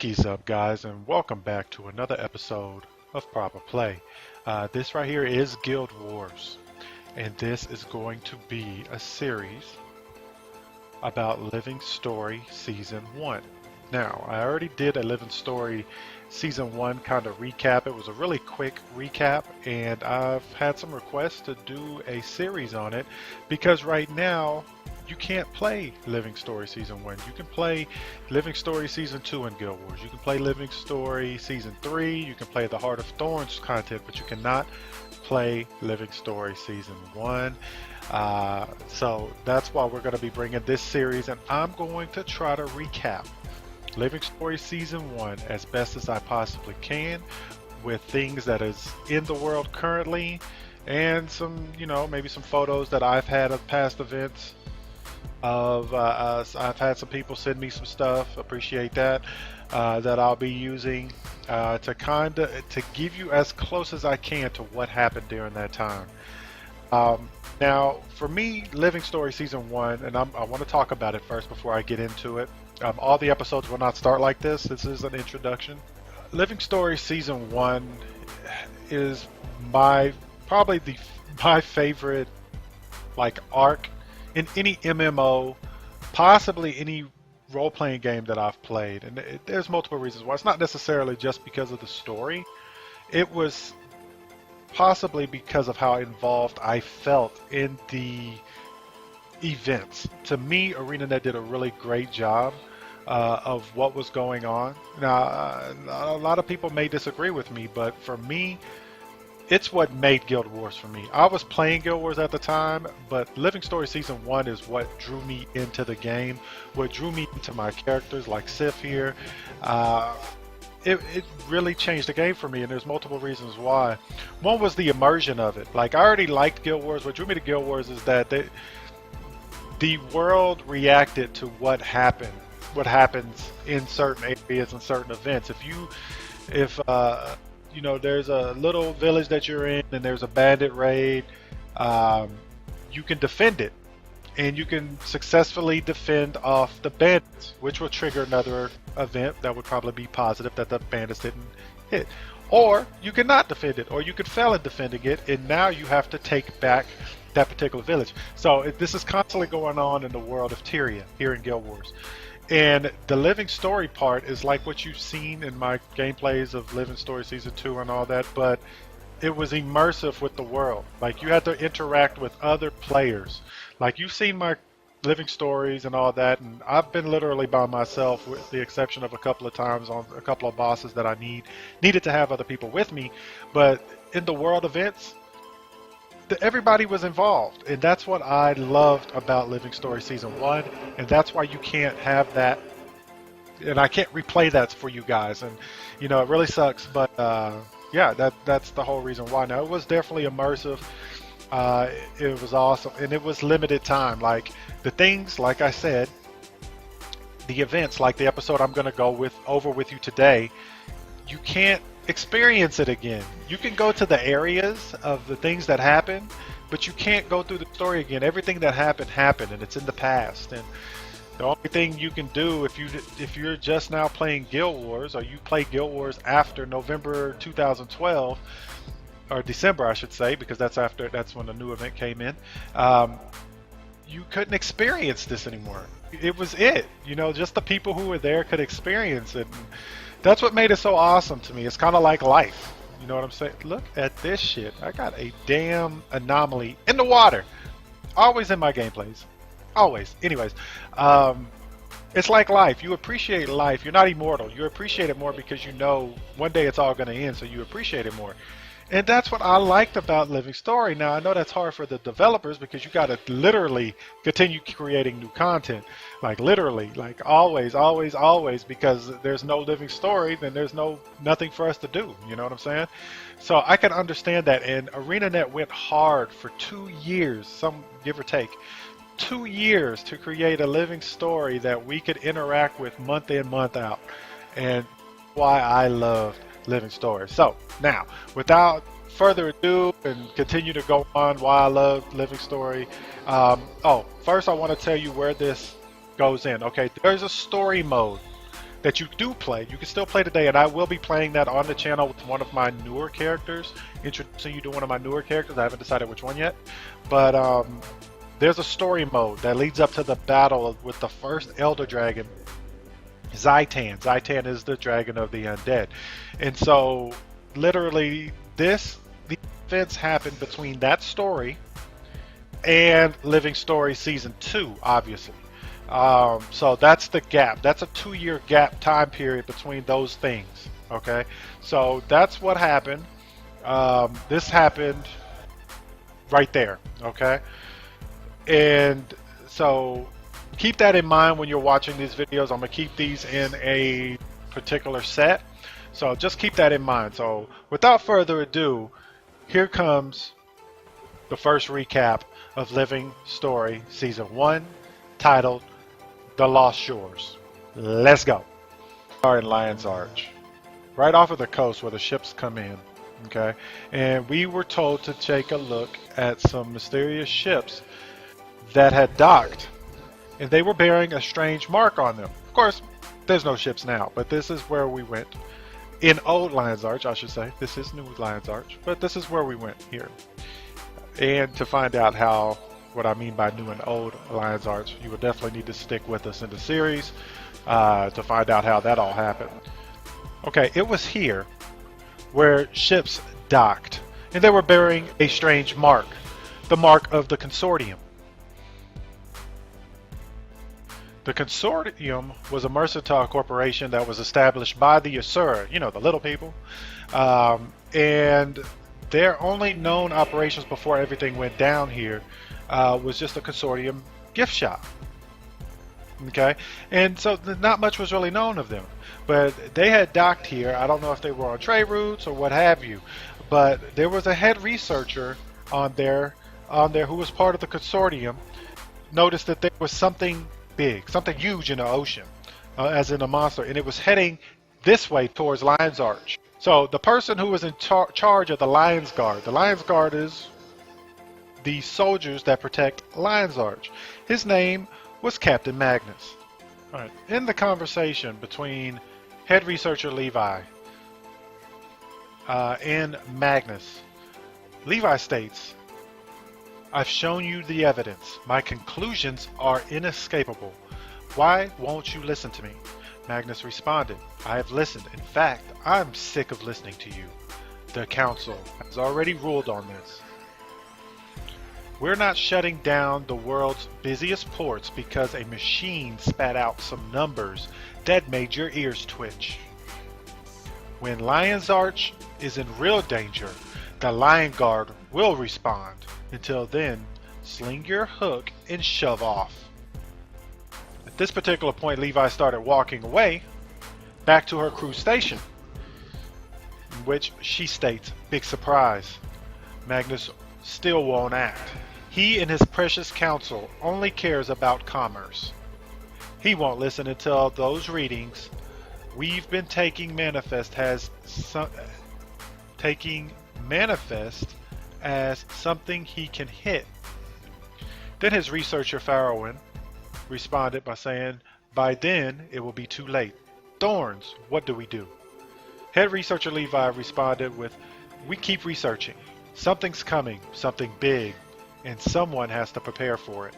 Pinkies up, guys, and welcome back to another episode of Proper Play. This right here is Guild Wars, and this is going to be a series about Living Story Season 1. Now, I already did a Living Story Season 1 kind of recap. It was a really quick recap, and I've had some requests to do a series on it because right now, you can't play Living Story Season 1. You can play Living Story Season 2 in Guild Wars. You can play Living Story Season 3. You can play the Heart of Thorns content, but you cannot play Living Story Season 1. So that's why we're going to be bringing this series, and I'm going to try to recap Living Story Season 1 as best as I possibly can with things that is in the world currently and some, maybe some photos that I've had of past events. I've had some people send me some stuff, appreciate that, that I'll be using to give you as close as I can to what happened during that time. Now, for me, Living Story Season 1, and I want to talk about it first before I get into it. All the episodes will not start like this. This is an introduction. Living Story Season 1 is my favorite arc in any MMO, possibly any role-playing game that I've played. And there's multiple reasons why. It's not necessarily just because of the story. It was possibly because of how involved I felt in the events. To me, ArenaNet did a really great job of what was going on. Now, a lot of people may disagree with me, but for me, it's what made Guild Wars for me. I was playing Guild Wars at the time, but Living Story Season 1 is what drew me into the game, what drew me into my characters like Sif here. It really changed the game for me, and there's multiple reasons why. One was the immersion of it. I already liked Guild Wars. What drew me to Guild Wars is that the world reacted to what happens in certain areas and certain events. If there's a little village that you're in and there's a bandit raid, you can defend it, and you can successfully defend off the bandits, which will trigger another event that would probably be positive that the bandits didn't hit. Or you cannot defend it, or you could fail at defending it, and now you have to take back that particular village. So this is constantly going on in the world of Tyria here in Guild Wars. And the Living Story part is like what you've seen in my gameplays of Living Story Season 2 and all that, but it was immersive with the world. You had to interact with other players. You've seen my Living Stories and all that, and I've been literally by myself with the exception of a couple of times on a couple of bosses that I needed to have other people with me. But in the world events, everybody was involved, and that's what I loved about Living Story Season 1, and that's why you can't have that, and I can't replay that for you guys, and it really sucks, but yeah, that's the whole reason why. Now, it was definitely immersive. It was awesome, and it was limited time. The things, like I said, the events, like the episode I'm going to go over with you today, you can't experience it again. You can go to the areas of the things that happened, but you can't go through the story again. Everything that happened, and it's in the past. And the only thing you can do if you're just now playing Guild Wars, or you play Guild Wars after November 2012, or December, I should say, because that's when the new event came in. You couldn't experience this anymore. It was just the people who were there could experience it. And that's what made it so awesome to me. It's kind of like life. You know what I'm saying? Look at this shit. I got a damn anomaly in the water. Always in my gameplays. Always. Anyways, it's like life. You appreciate life. You're not immortal. You appreciate it more because you know one day it's all going to end, so you appreciate it more. And that's what I liked about Living Story. Now, I know that's hard for the developers because you got to literally continue creating new content. Literally, always, always, always, because there's no Living Story, then there's nothing for us to do. You know what I'm saying? So I can understand that. And ArenaNet went hard for 2 years, some give or take, 2 years to create a Living Story that we could interact with month in, month out. And why I loved Living Story. So now, without further ado, and continue to go on why I love Living Story. First I want to tell you where this goes in. Okay, there's a story mode that you do play. You can still play today, and I will be playing that on the channel with one of my newer characters, introducing you to one of my newer characters. I haven't decided which one yet, but there's a story mode that leads up to the battle with the first Elder Dragon, Zaitan. Zaitan is the dragon of the undead. And so literally the events happen between that story and Living Story Season 2, obviously. So that's the gap. That's a 2-year gap time period between those things. Okay, so that's what happened. This happened right there. Okay, and so keep that in mind when you're watching these videos. I'm gonna keep these in a particular set, so just keep that in mind. So without further ado, here comes the first recap of Living Story Season 1, titled The Lost Shores. Let's go. We are in Lion's Arch, right off of the coast where the ships come in. Okay, and we were told to take a look at some mysterious ships that had docked, and they were bearing a strange mark on them. Of course, there's no ships now, but this is where we went. In Old Lion's Arch, I should say. This is New Lion's Arch, but this is where we went here. And to find out what I mean by New and Old Lion's Arch, you will definitely need to stick with us in the series to find out how that all happened. Okay, it was here where ships docked, and they were bearing a strange mark, the mark of the Consortium. The Consortium was a mercantile corporation that was established by the Asura, you know, the little people, and their only known operations before everything went down here was just a Consortium gift shop. Okay, and so not much was really known of them, but they had docked here. I don't know if they were on trade routes or what have you, but there was a head researcher on there who was part of the Consortium. Noticed that there was something big, something huge in the ocean, as in a monster, and it was heading this way towards Lion's Arch. So the person who was in charge of the Lion's Guard is the soldiers that protect Lion's Arch. His name was Captain Magnus. All right. In the conversation between head researcher Levi and Magnus, Levi states, "I've shown you the evidence. My conclusions are inescapable. Why won't you listen to me?" Magnus responded, "I have listened. In fact, I'm sick of listening to you. The Council has already ruled on this. We're not shutting down the world's busiest ports because a machine spat out some numbers that made your ears twitch. When Lion's Arch is in real danger, the Lion Guard will respond. Until then, sling your hook and shove off." At this particular point, Levi started walking away back to her crew station, in which she states, "Big surprise. Magnus still won't act. He and his precious council only cares about commerce. He won't listen until those readings we've been taking manifest as something he can hit." Then his researcher Farrowin responded by saying, "By then it will be too late. Thorns, what do we do?" Head researcher Levi responded with, "We keep researching. Something's coming, something big, and someone has to prepare for it.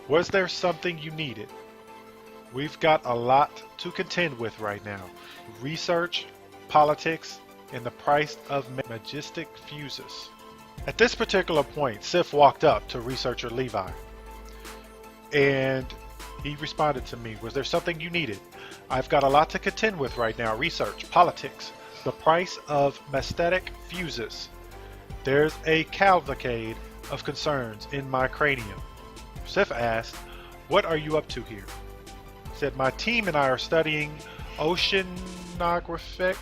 Was there something you needed? We've got a lot to contend with right now. Research, politics, and the price of majestic fuses." At this particular point, Sif walked up to researcher Levi, and he responded to me, "Was there something you needed? I've got a lot to contend with right now. Research, politics, the price of majestic fuses. There's a cavalcade of concerns in my cranium." Sif asked, "What are you up to here?" He said, "My team and I are studying oceanographic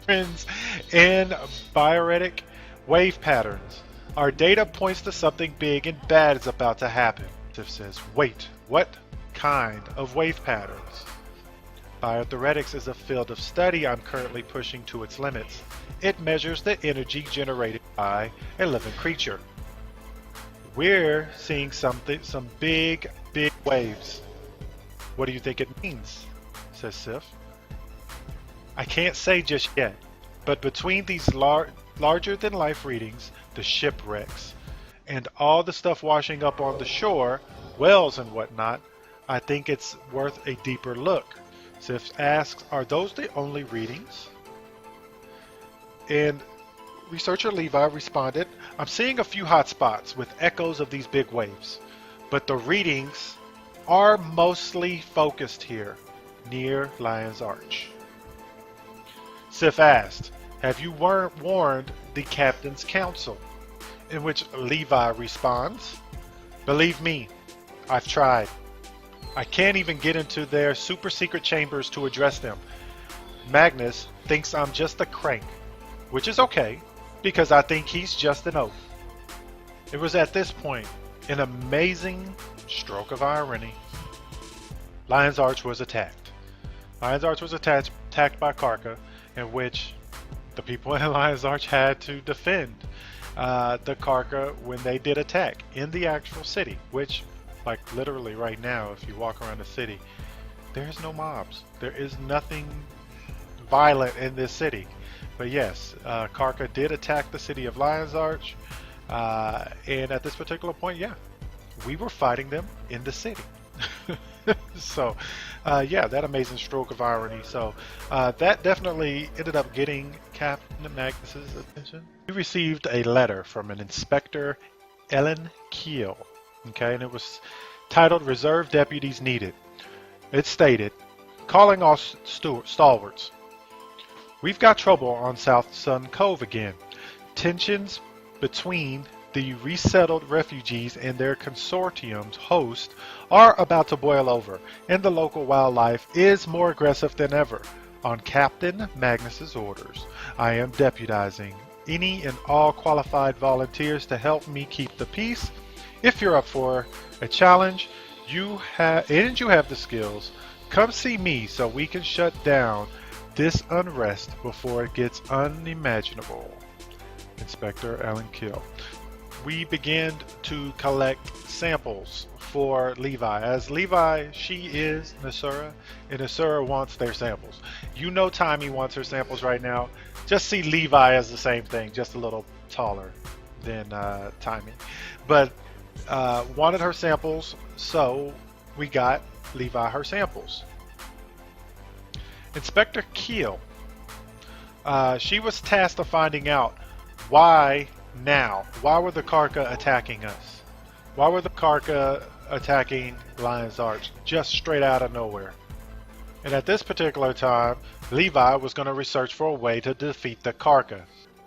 trends and bioretic wave patterns. Our data points to something big and bad is about to happen." Sif says, "Wait, what kind of wave patterns?" "Biotheoretics is a field of study I'm currently pushing to its limits. It measures the energy generated by a living creature. We're seeing some big waves. What do you think it means? Says Sif. I can't say just yet, but between these larger than life readings, the shipwrecks, and all the stuff washing up on the shore, whales and whatnot, I think it's worth a deeper look. Sif asks, are those the only readings? And researcher Levi responded, I'm seeing a few hot spots with echoes of these big waves, but the readings are mostly focused here, near Lion's Arch. Sif asked, have you warned the Captain's Council? In which Levi responds, believe me, I've tried. I can't even get into their super secret chambers to address them. Magnus thinks I'm just a crank, which is okay, because I think he's just an oaf. It was at this point, an amazing stroke of irony, Lion's Arch was attacked. Lion's Arch was attacked by Karka, in which the people in Lion's Arch had to defend the Karka when they did attack in the actual city, which, like literally right now, if you walk around the city, there's no mobs. There is nothing violent in this city. But yes, Karka did attack the city of Lion's Arch, and at this particular point, yeah, we were fighting them in the city. So, yeah, that amazing stroke of irony. So, that definitely ended up getting Captain Magnus's attention. He received a letter from an Inspector Ellen Keel, okay, and it was titled Reserve Deputies Needed. It stated, calling all stalwarts. We've got trouble on South Sun Cove again. Tensions between the resettled refugees and their consortium's host are about to boil over, and the local wildlife is more aggressive than ever. On Captain Magnus's orders, I am deputizing any and all qualified volunteers to help me keep the peace. If you're up for a challenge, you have the skills, come see me so we can shut down this unrest before it gets unimaginable. Inspector Alan Kill. We began to collect samples for Levi. As Levi, she is Nasura, and Nasura wants their samples. You know Timey wants her samples right now. Just see Levi as the same thing, just a little taller than Timey. But wanted her samples, so we got Levi her samples. Inspector Keel, she was tasked with finding out why now. Why were the Karka attacking us? Why were the Karka attacking Lion's Arch just straight out of nowhere? And at this particular time, Levi was going to research for a way to defeat the Karka.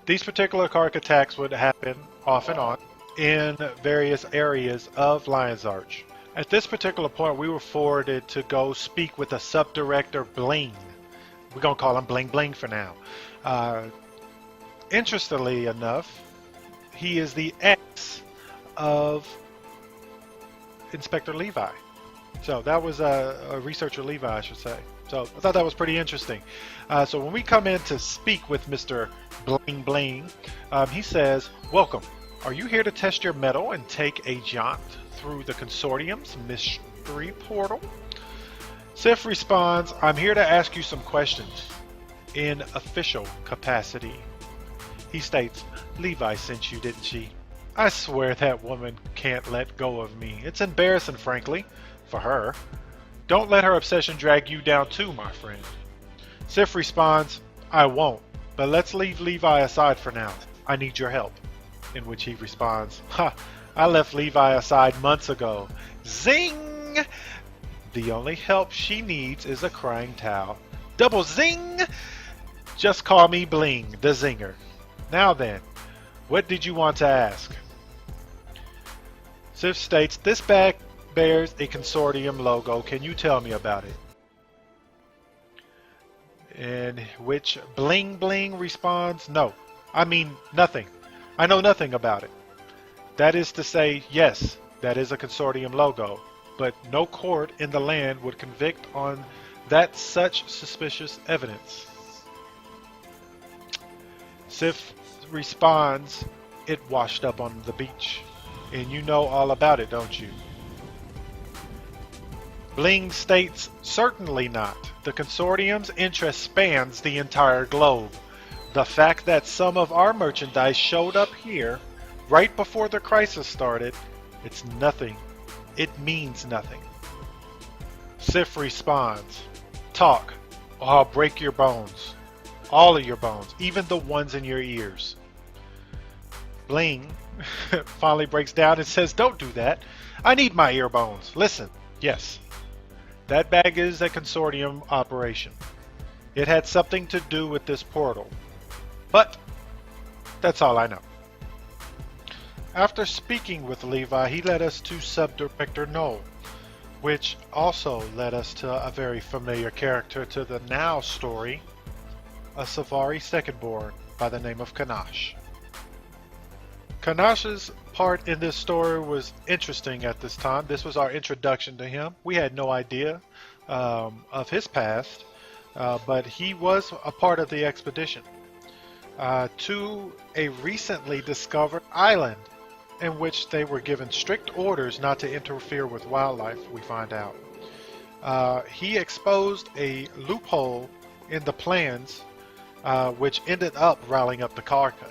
These particular Karka attacks would happen off and on in various areas of Lion's Arch. At this particular point, we were forwarded to go speak with the Sub-Director Bling. We're going to call him Bling Bling for now. Interestingly enough, he is the ex of Inspector Levi. So that was a researcher Levi, I should say. So I thought that was pretty interesting. So when we come in to speak with Mr. Bling Bling, he says, welcome. Are you here to test your mettle and take a jaunt through the consortium's mystery portal? Sif responds, I'm here to ask you some questions in official capacity. He states, Levi sent you, didn't she? I swear that woman can't let go of me. It's embarrassing, frankly, for her. Don't let her obsession drag you down too, my friend. Sif responds, I won't, but let's leave Levi aside for now. I need your help. In which he responds, ha, I left Levi aside months ago. Zing! The only help she needs is a crying towel. Double zing! Just call me Bling, the zinger. Now then, what did you want to ask? Sif states, this bag bears a consortium logo. Can you tell me about it? In which Bling Bling responds, no. I mean nothing. I know nothing about it. That is to say, yes, that is a consortium logo, but no court in the land would convict on that such suspicious evidence. Sif responds, it washed up on the beach. And you know all about it, don't you? Bling states, certainly not. The consortium's interest spans the entire globe. The fact that some of our merchandise showed up here right before the crisis started, it's nothing. It means nothing. Sif responds, talk, or I'll break your bones. All of your bones, even the ones in your ears. Bling finally breaks down and says, don't do that. I need my ear bones. Listen, yes, that bag is a consortium operation. It had something to do with this portal. But that's all I know. After speaking with Levi, he led us to Subdirector Noel, which also led us to a very familiar character to the Now story, a Savari secondborn by the name of Kanash. Kanash's part in this story was interesting at this time. This was our introduction to him. We had no idea of his past, but he was a part of the expedition to a recently discovered island in which they were given strict orders not to interfere with wildlife, we find out. He exposed a loophole in the plans, which ended up riling up the Karka.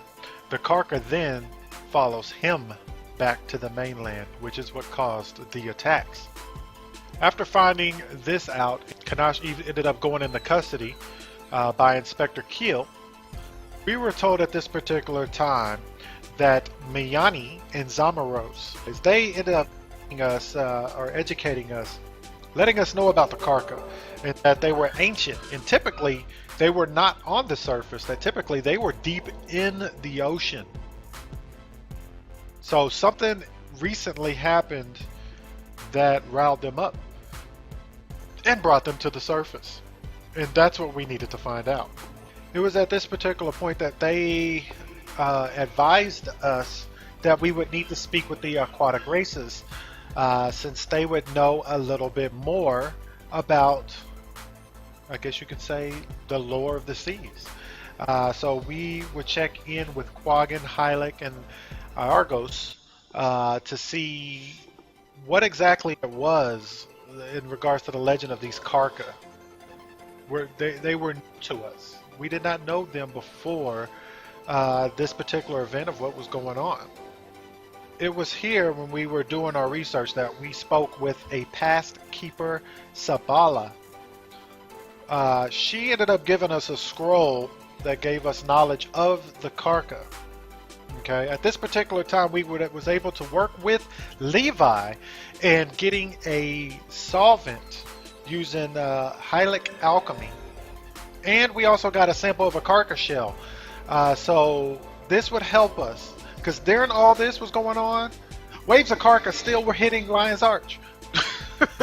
The Karka then follows him back to the mainland, which is what caused the attacks. After finding this out, Kanash ended up going into custody by Inspector Keel. We were told at this particular time that Miyani and Zamaros, as they ended up educating us, letting us know about the Karka, and that they were ancient, and typically they were not on the surface, that typically they were deep in the ocean. So something recently happened that riled them up and brought them to the surface. And that's what we needed to find out. It was at this particular point that they advised us that we would need to speak with the aquatic races since they would know a little bit more about, I guess you could say, the lore of the seas. So we would check in with Quaggan, Hylic, and Argos to see what exactly it was in regards to the legend of these Karka. They were new to us. We did not know them before this particular event of what was going on. It was here when we were doing our research that we spoke with a past keeper, Sabala. She ended up giving us a scroll that gave us knowledge of the Karka. Okay, at this particular time, we was able to work with Levi in getting a solvent using Hylic alchemy, and we also got a sample of a Karka shell. So this would help us, because during all this was going on, waves of Karka still were hitting Lion's Arch.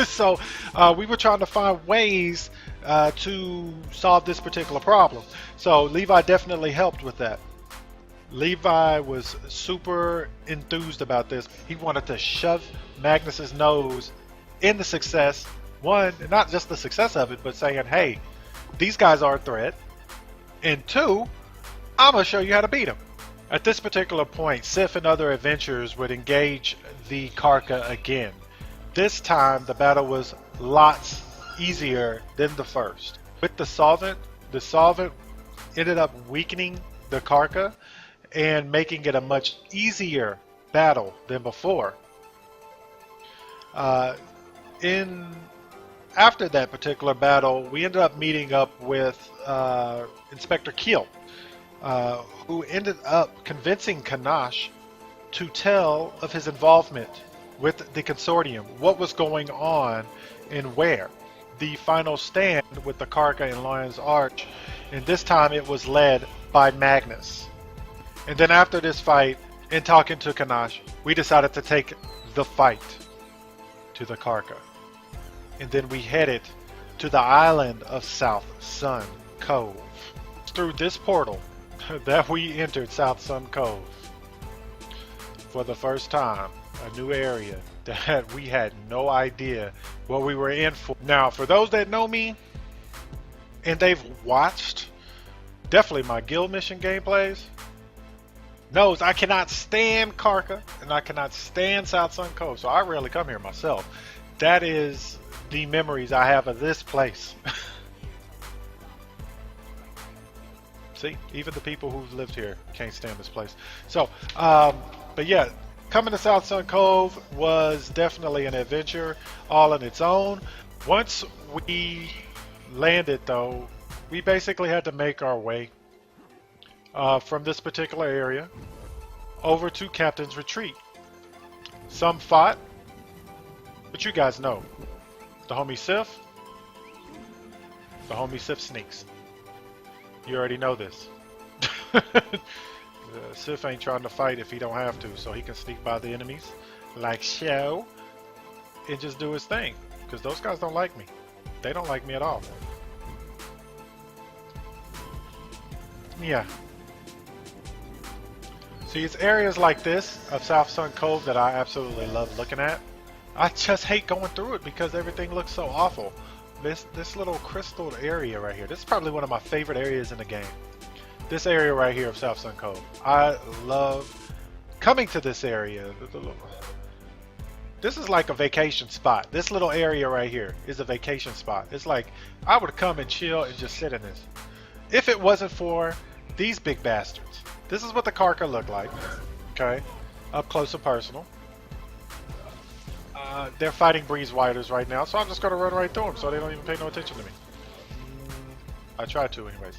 So we were trying to find ways to solve this particular problem. So Levi definitely helped with that. Levi was super enthused about this. He wanted to shove Magnus's nose in the success. One, not just the success of it, but saying, hey, these guys are a threat. And two, I'm going to show you how to beat them. At this particular point, Sif and other adventurers would engage the Karka again. This time, the battle was lots easier than the first. With the solvent ended up weakening the Karka and making it a much easier battle than before. After that particular battle, we ended up meeting up with Inspector Keel, who ended up convincing Kanash to tell of his involvement with the consortium, what was going on and where. The final stand with the Karka and Lion's Arch, and this time it was led by Magnus. And then after this fight, and talking to Kanash, we decided to take the fight to the Karka. And then we headed to the island of South Sun Cove. It's through this portal that we entered South Sun Cove. For the first time, a new area that we had no idea what we were in for. Now, for those that know me, and they've watched definitely my guild mission gameplays, knows I cannot stand Karka and I cannot stand South Sun Cove, so I rarely come here myself. that is the memories I have of this place. See, even the people who've lived here can't stand this place. So, but yeah, coming to South Sun Cove was definitely an adventure all on its own. Once we landed, though, we basically had to make our way from this particular area over to Captain's Retreat. Some fought, but you guys know. The homie Sif, the homie Sif sneaks. You already know this. Sif ain't trying to fight if he don't have to, so he can sneak by the enemies like so and just do his thing. Because those guys don't like me. They don't like me at all. Yeah. See, it's areas like this of South Sun Cove that I absolutely love looking at. I just hate going through it because everything looks so awful. This little crystal area right here. This is probably one of my favorite areas in the game. This area right here of South Sun Cove. I love coming to this area. This is like a vacation spot. This little area right here is a vacation spot. It's like I would come and chill and just sit in this. If it wasn't for these big bastards. This is what the Karka look like. Okay. Up close and personal. They're fighting Breeze Widers right now, so I'm just going to run right through them so they don't even pay no attention to me. I tried to anyways.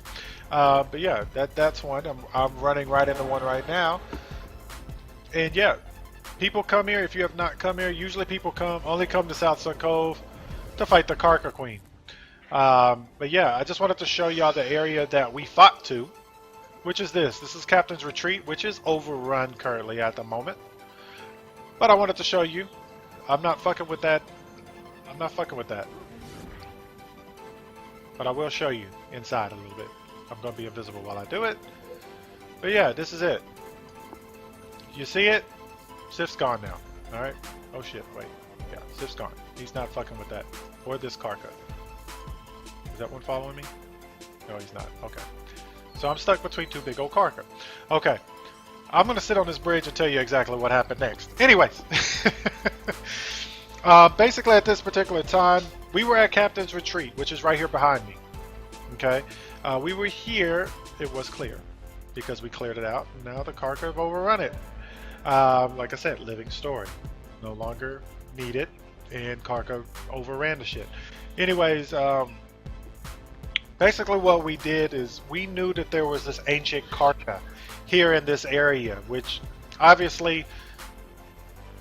But yeah, that's one. I'm running right into one right now. And yeah, people come here. If you have not come here, usually people only come to South Sun Cove to fight the Karka Queen. But yeah, I just wanted to show y'all the area that we fought to, which is this. This is Captain's Retreat, which is overrun currently at the moment. But I wanted to show you. I'm not fucking with that. I'm not fucking with that. But I will show you inside a little bit. I'm going to be invisible while I do it. But yeah, this is it. You see it? Sif's gone now. Alright? Oh shit, wait. Yeah, Sif's gone. He's not fucking with that. Or this Karka. Is that one following me? No, he's not. Okay. So I'm stuck between two big old Karka. Okay. I'm going to sit on this bridge and tell you exactly what happened next. Anyways. Basically at this particular time, we were at Captain's Retreat, which is right here behind me. Okay. We were here. It was clear because we cleared it out. Now the Karka have overrun it. Like I said, living story. No longer needed. And Karka overran the shit. Anyways, basically what we did is we knew that there was this ancient Karka here in this area, which obviously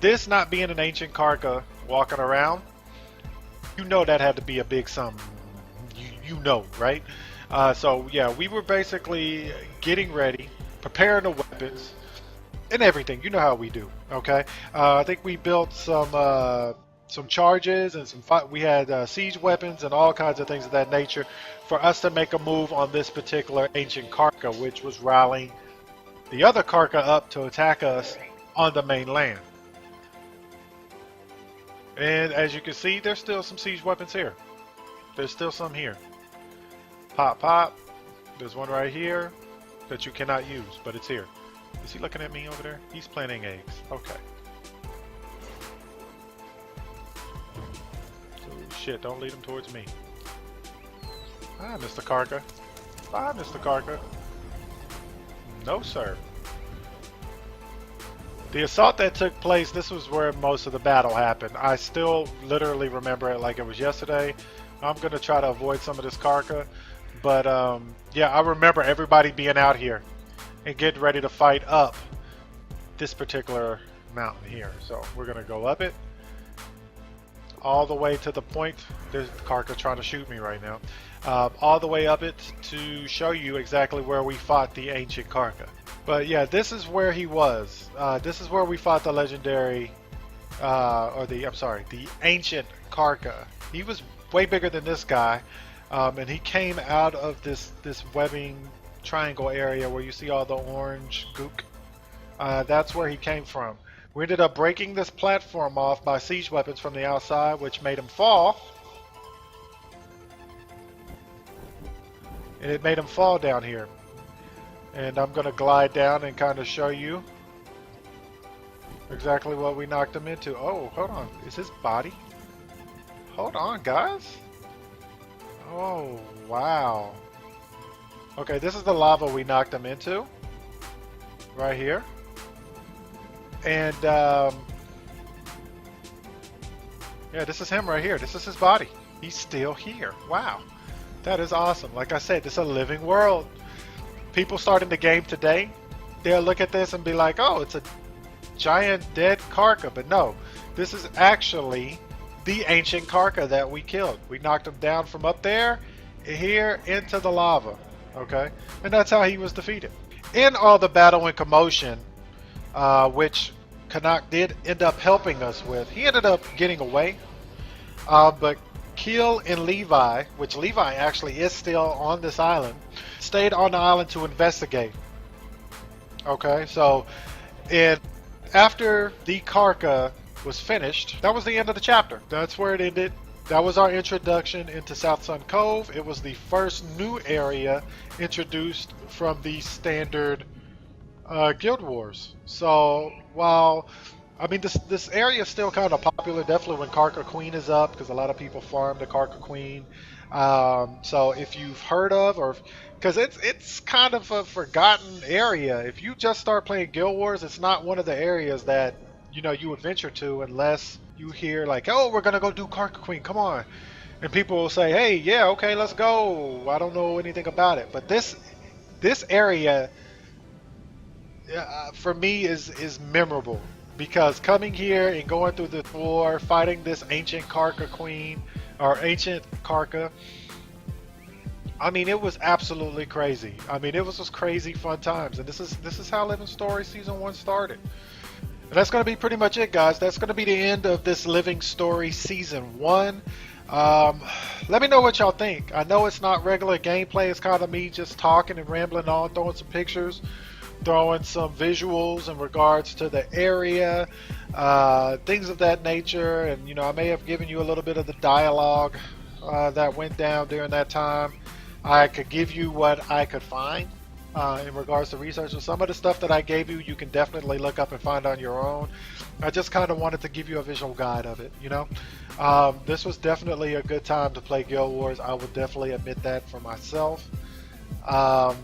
this not being an ancient Karka walking around, you know that had to be a big something. You know, right? So yeah, we were basically getting ready, preparing the weapons and everything. You know how we do, okay? I think we built some charges and we had siege weapons and all kinds of things of that nature for us to make a move on this particular ancient Karka, which was rallying the other Karka up to attack us on the main land. And as you can see, there's still some siege weapons here. There's still some here. Pop, pop. There's one right here that you cannot use, but it's here. Is he looking at me over there? He's planting eggs. Okay. Oh shit, don't lead him towards me. Bye, Mr. Karka. Bye, Mr. Karka. No, sir. The assault that took place, this was where most of the battle happened. I still literally remember it like it was yesterday. I'm going to try to avoid some of this Karka. But yeah, I remember everybody being out here and getting ready to fight up this particular mountain here. So we're going to go up it all the way to the point. There's Karka trying to shoot me right now. All the way up it to show you exactly where we fought the ancient Karka. But yeah, this is where he was. This is where we fought the legendary, the ancient Karka. He was way bigger than this guy, and he came out of this webbing triangle area where you see all the orange gook. That's where he came from. We ended up breaking this platform off by siege weapons from the outside, which made him fall. And it made him fall down here. And I'm going to glide down and kind of show you exactly what we knocked him into. Oh, hold on. Is his body? hold on, guys. Oh, wow. Okay, this is the lava we knocked him into. Right here. And, yeah, this is him right here. This is his body. He's still here. Wow. That is awesome. Like I said, this is a living world. People starting the game today, they'll look at this and be like, oh, it's a giant dead Karka. But no, this is actually the ancient Karka that we killed. We knocked him down from up there, here, into the lava. Okay? And that's how he was defeated. In all the battle and commotion, which Canuck did end up helping us with, he ended up getting away. But Keel and Levi, which Levi actually is still on this island, stayed on the island to investigate. Okay, so after the Karka was finished, that was the end of the chapter. That's where it ended. That was our introduction into South Sun Cove. It was the first new area introduced from the standard Guild Wars. So while I mean this area is still kind of popular, definitely when Karka Queen is up, because a lot of people farm the Karka Queen. So if you've heard of, or because it's kind of a forgotten area. If you just start playing Guild Wars, it's not one of the areas that you would venture to unless you hear like, oh, we're gonna go do Karka Queen, come on. And people will say, hey, yeah, okay, let's go. I don't know anything about it. But this area for me is memorable, because coming here and going through the war, fighting this ancient Karka Queen, or ancient Karka, I mean, it was absolutely crazy. I mean, it was just crazy fun times. And this is how Living Story Season 1 started. And that's going to be pretty much it, guys. That's going to be the end of this Living Story Season 1. Let me know what y'all think. I know it's not regular gameplay. It's kind of me just talking and rambling on, throwing some pictures, throwing some visuals in regards to the area, things of that nature. And, I may have given you a little bit of the dialogue that went down during that time. I could give you what I could find in regards to research. And some of the stuff that I gave you, you can definitely look up and find on your own. I just kind of wanted to give you a visual guide of it, This was definitely a good time to play Guild Wars. I would definitely admit that for myself. But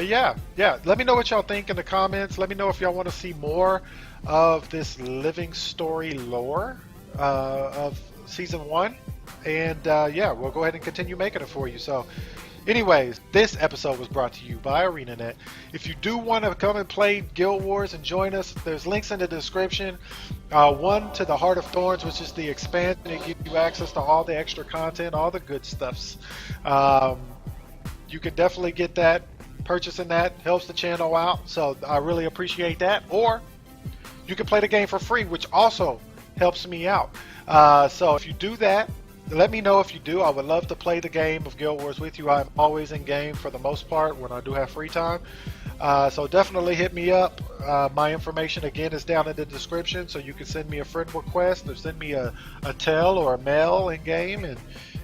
yeah, let me know what y'all think in the comments. Let me know if y'all want to see more of this Living Story lore of Season 1. And yeah, we'll go ahead and continue making it for you. So anyways, this episode was brought to you by ArenaNet. If you do want to come and play Guild Wars and join us, there's links in the description. One to the Heart of Thorns, which is the expansion that gives you access to all the extra content, all the good stuffs. You can definitely get that. Purchasing that helps the channel out, so I really appreciate that. Or you can play the game for free, which also helps me out. So if you do that, let me know if you do. I would love to play the game of Guild Wars with you. I'm always in game for the most part when I do have free time. So definitely hit me up. My information again is down in the description, so you can send me a friend request or send me a tell or a mail in game,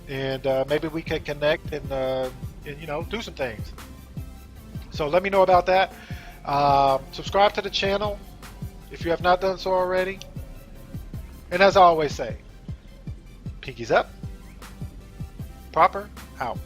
and maybe we can connect and do some things. So let me know about that. Subscribe to the channel if you have not done so already. And as I always say, pinkies up, proper out.